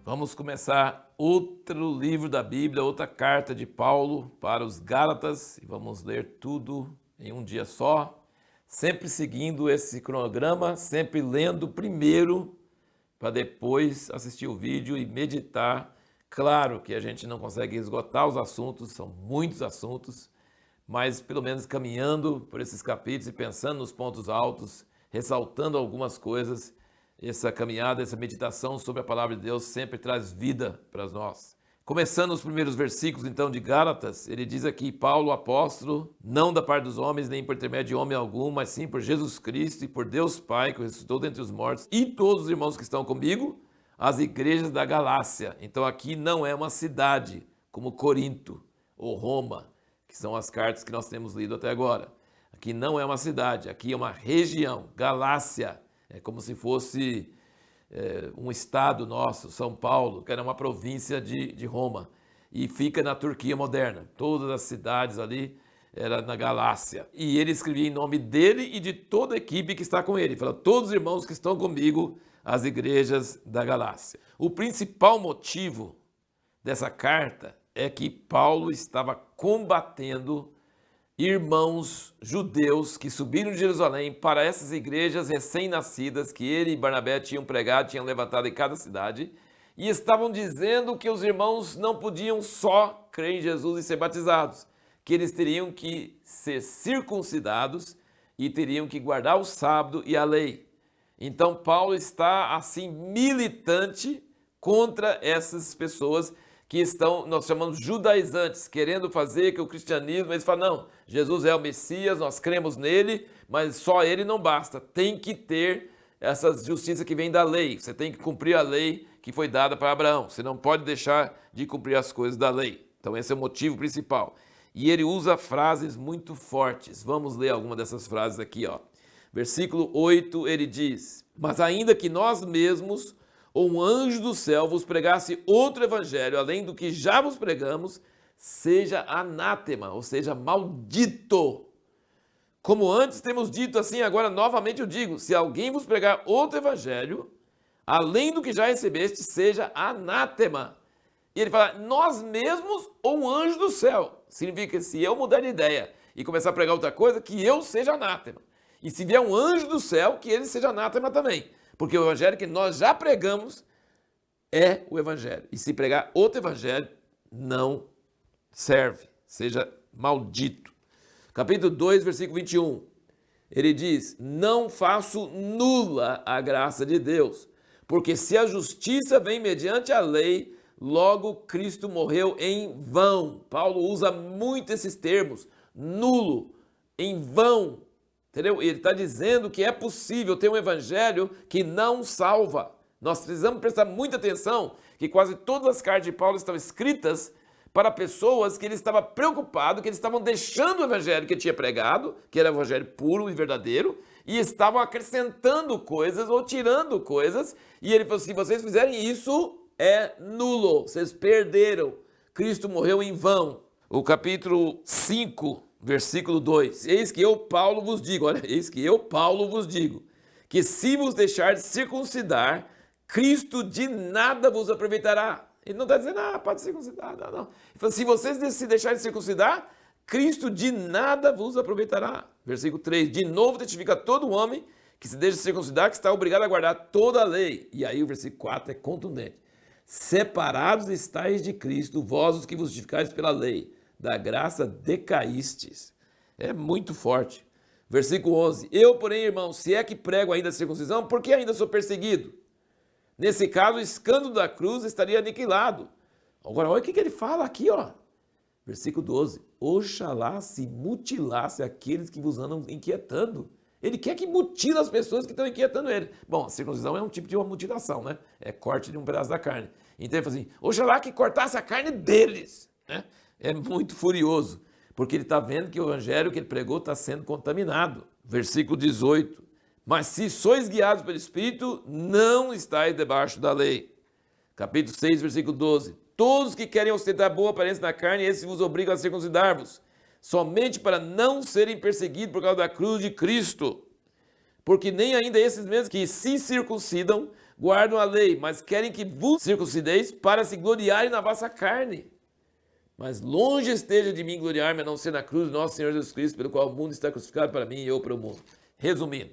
Vamos começar outro livro da Bíblia, outra carta de Paulo para os Gálatas, e vamos ler tudo em um dia só, sempre seguindo esse cronograma, sempre lendo primeiro para depois assistir o vídeo e meditar. Claro que a gente não consegue esgotar os assuntos, são muitos assuntos, mas pelo menos caminhando por esses capítulos e pensando nos pontos altos, ressaltando algumas coisas. Essa caminhada, essa meditação sobre a palavra de Deus sempre traz vida para nós. Começando os primeiros versículos, então, de Gálatas, ele diz aqui, Paulo, apóstolo, não da parte dos homens, nem por intermédio de homem algum, mas sim por Jesus Cristo e por Deus Pai, que ressuscitou dentre os mortos, e todos os irmãos que estão comigo, as igrejas da Galácia. Então, aqui não é uma cidade, como Corinto ou Roma, que são as cartas que nós temos lido até agora. Aqui não é uma cidade, aqui é uma região, Galácia. É como se fosse um estado nosso, São Paulo, que era uma província de Roma, e fica na Turquia moderna. Todas as cidades ali eram na Galácia. E ele escrevia em nome dele e de toda a equipe que está com ele. Ele fala, todos os irmãos que estão comigo, as igrejas da Galácia. O principal motivo dessa carta é que Paulo estava combatendo irmãos judeus que subiram de Jerusalém para essas igrejas recém-nascidas que ele e Barnabé tinham pregado, tinham levantado em cada cidade, e estavam dizendo que os irmãos não podiam só crer em Jesus e ser batizados, que eles teriam que ser circuncidados e teriam que guardar o sábado e a lei. Então Paulo está assim militante contra essas pessoas que estão, nós chamamos judaizantes, querendo fazer que o cristianismo, eles falam, não, Jesus é o Messias, nós cremos nele, mas só ele não basta, tem que ter essa justiça que vem da lei, você tem que cumprir a lei que foi dada para Abraão, você não pode deixar de cumprir as coisas da lei. Então esse é o motivo principal. E ele usa frases muito fortes, vamos ler alguma dessas frases aqui, ó. Versículo 8, ele diz, mas ainda que nós mesmos ou um anjo do céu vos pregasse outro evangelho, além do que já vos pregamos, seja anátema, ou seja, maldito. Como antes temos dito, assim agora novamente eu digo, se alguém vos pregar outro evangelho, além do que já recebeste, seja anátema. E ele fala, nós mesmos ou um anjo do céu. Significa que se eu mudar de ideia e começar a pregar outra coisa, que eu seja anátema. E se vier um anjo do céu, que ele seja anátema também. Porque o evangelho que nós já pregamos é o evangelho. E se pregar outro evangelho, não serve. Seja maldito. Capítulo 2, versículo 21. Ele diz, não faço nula a graça de Deus. Porque se a justiça vem mediante a lei, logo Cristo morreu em vão. Paulo usa muito esses termos. Nulo, em vão. Entendeu? Ele está dizendo que é possível ter um evangelho que não salva. Nós precisamos prestar muita atenção que quase todas as cartas de Paulo estão escritas para pessoas que ele estava preocupado, que eles estavam deixando o evangelho que ele tinha pregado, que era o evangelho puro e verdadeiro, e estavam acrescentando coisas ou tirando coisas, e ele falou, se vocês fizerem isso, é nulo, vocês perderam. Cristo morreu em vão. O capítulo 5... Versículo 2, eis que eu, Paulo, vos digo, olha, eis que eu, Paulo, vos digo, que se vos deixar de circuncidar, Cristo de nada vos aproveitará. Ele não está dizendo, pode circuncidar, não. Ele fala, se vocês se deixarem de circuncidar, Cristo de nada vos aproveitará. Versículo 3, de novo testifica todo homem que se deixa circuncidar, que está obrigado a guardar toda a lei. E aí o versículo 4 é contundente. Separados estáis de Cristo, vós os que vos justificais pela lei. Da graça decaístes. É muito forte. Versículo 11. Eu, porém, irmão, se é que prego ainda a circuncisão, por que ainda sou perseguido? Nesse caso, o escândalo da cruz estaria aniquilado. Agora, olha o que ele fala aqui, ó. Versículo 12. Oxalá se mutilasse aqueles que vos andam inquietando. Ele quer que mutile as pessoas que estão inquietando ele. Bom, a circuncisão é um tipo de uma mutilação, né? É corte de um pedaço da carne. Então ele fala assim, oxalá que cortasse a carne deles, né? É muito furioso, porque ele está vendo que o evangelho que ele pregou está sendo contaminado. Versículo 18. Mas se sois guiados pelo Espírito, não estáis debaixo da lei. Capítulo 6, versículo 12. Todos que querem ostentar boa aparência na carne, esses vos obrigam a circuncidar-vos, somente para não serem perseguidos por causa da cruz de Cristo. Porque nem ainda esses mesmos que se circuncidam guardam a lei, mas querem que vos circuncideis para se gloriarem na vossa carne. Mas longe esteja de mim gloriar-me, a não ser na cruz de nosso Senhor Jesus Cristo, pelo qual o mundo está crucificado para mim e eu para o mundo. Resumindo,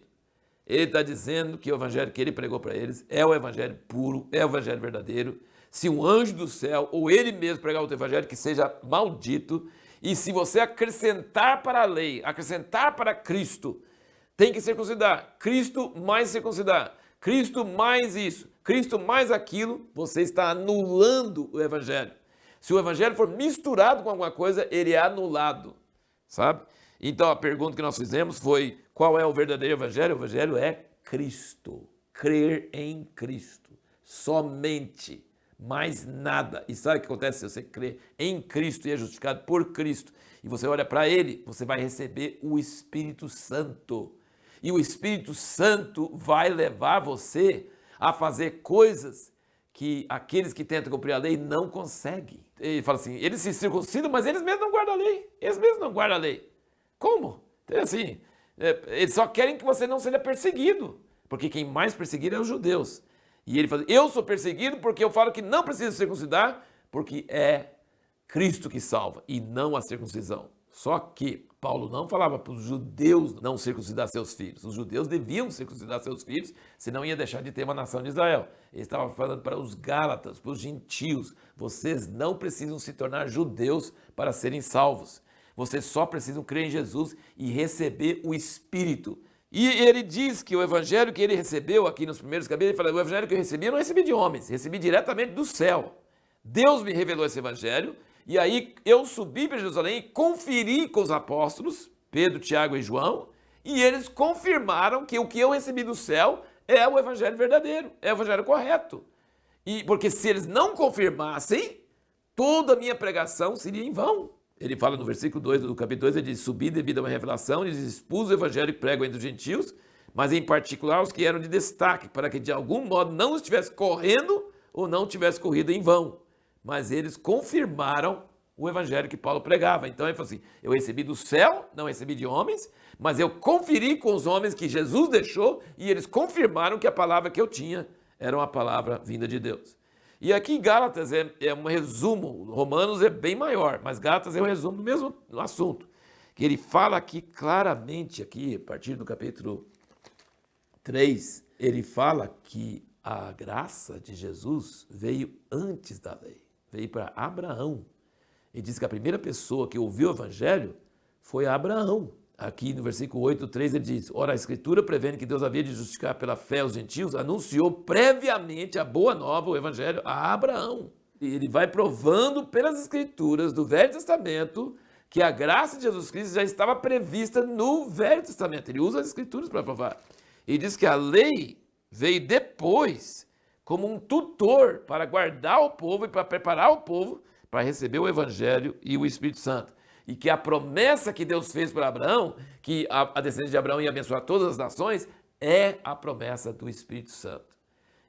ele está dizendo que o evangelho que ele pregou para eles é o evangelho puro, é o evangelho verdadeiro. Se um anjo do céu ou ele mesmo pregar outro evangelho, que seja maldito. E se você acrescentar para a lei, acrescentar para Cristo, tem que circuncidar. Cristo mais circuncidar. Cristo mais isso. Cristo mais aquilo, você está anulando o evangelho. Se o evangelho for misturado com alguma coisa, ele é anulado, sabe? Então a pergunta que nós fizemos foi: qual é o verdadeiro evangelho? O evangelho é Cristo, crer em Cristo, somente, mais nada. E sabe o que acontece se você crer em Cristo e é justificado por Cristo, e você olha para Ele, você vai receber o Espírito Santo. E o Espírito Santo vai levar você a fazer coisas que aqueles que tentam cumprir a lei não conseguem. Ele fala assim, eles se circuncidam, mas eles mesmos não guardam a lei. Eles mesmos não guardam a lei. Como? Então, assim, eles só querem que você não seja perseguido, porque quem mais perseguir é os judeus. E ele fala, eu sou perseguido porque eu falo que não precisa circuncidar, porque é Cristo que salva e não a circuncisão. Só que Paulo não falava para os judeus não circuncidar seus filhos. Os judeus deviam circuncidar seus filhos, senão ia deixar de ter uma nação de Israel. Ele estava falando para os gálatas, para os gentios. Vocês não precisam se tornar judeus para serem salvos. Vocês só precisam crer em Jesus e receber o Espírito. E ele diz que o evangelho que ele recebeu aqui nos primeiros capítulos, ele fala, o evangelho que eu recebi, eu não recebi de homens, recebi diretamente do céu. Deus me revelou esse evangelho. E aí eu subi para Jerusalém e conferi com os apóstolos, Pedro, Tiago e João, e eles confirmaram que o que eu recebi do céu é o evangelho verdadeiro, é o evangelho correto. E porque se eles não confirmassem, toda a minha pregação seria em vão. Ele fala no versículo 2 do capítulo 2, ele diz, subi devido a uma revelação, ele diz, expus o evangelho que prego entre os gentios, mas em particular os que eram de destaque, para que de algum modo não estivesse correndo ou não tivesse corrido em vão. Mas eles confirmaram o evangelho que Paulo pregava. Então ele falou assim, eu recebi do céu, não recebi de homens, mas eu conferi com os homens que Jesus deixou e eles confirmaram que a palavra que eu tinha era uma palavra vinda de Deus. E aqui Gálatas é um resumo, Romanos é bem maior, mas Gálatas é um resumo do mesmo assunto, que ele fala aqui claramente, aqui, a partir do capítulo 3, ele fala que a graça de Jesus veio antes da lei. Veio para Abraão. Ele diz que a primeira pessoa que ouviu o evangelho foi Abraão. Aqui no versículo 8:3 ele diz, ora, a escritura prevendo que Deus havia de justificar pela fé os gentios, anunciou previamente a boa nova, o evangelho, a Abraão. E ele vai provando pelas escrituras do Velho Testamento que a graça de Jesus Cristo já estava prevista no Velho Testamento. Ele usa as escrituras para provar. Ele diz que a lei veio depois como um tutor para guardar o povo e para preparar o povo para receber o Evangelho e o Espírito Santo. E que a promessa que Deus fez para Abraão, que a descendência de Abraão ia abençoar todas as nações, é a promessa do Espírito Santo.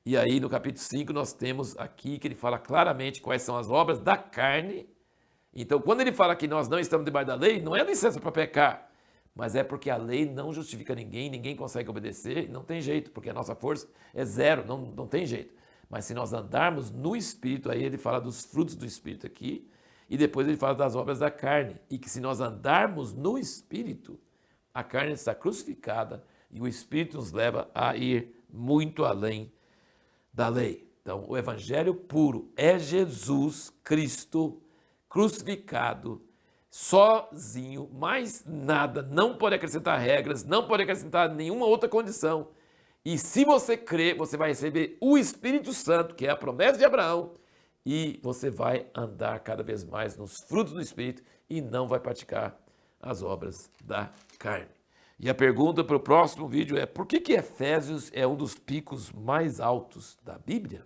E aí no capítulo 5 nós temos aqui que ele fala claramente quais são as obras da carne. Então quando ele fala que nós não estamos debaixo da lei, não é licença para pecar, mas é porque a lei não justifica ninguém, ninguém consegue obedecer, não tem jeito, porque a nossa força é zero, não tem jeito. Mas se nós andarmos no Espírito, aí ele fala dos frutos do Espírito aqui, e depois ele fala das obras da carne, e que se nós andarmos no Espírito, a carne está crucificada, e o Espírito nos leva a ir muito além da lei. Então, o Evangelho puro é Jesus Cristo crucificado, sozinho, mais nada, não pode acrescentar regras, não pode acrescentar nenhuma outra condição. E se você crer, você vai receber o Espírito Santo, que é a promessa de Abraão, e você vai andar cada vez mais nos frutos do Espírito e não vai praticar as obras da carne. E a pergunta para o próximo vídeo é, por que Efésios é um dos picos mais altos da Bíblia?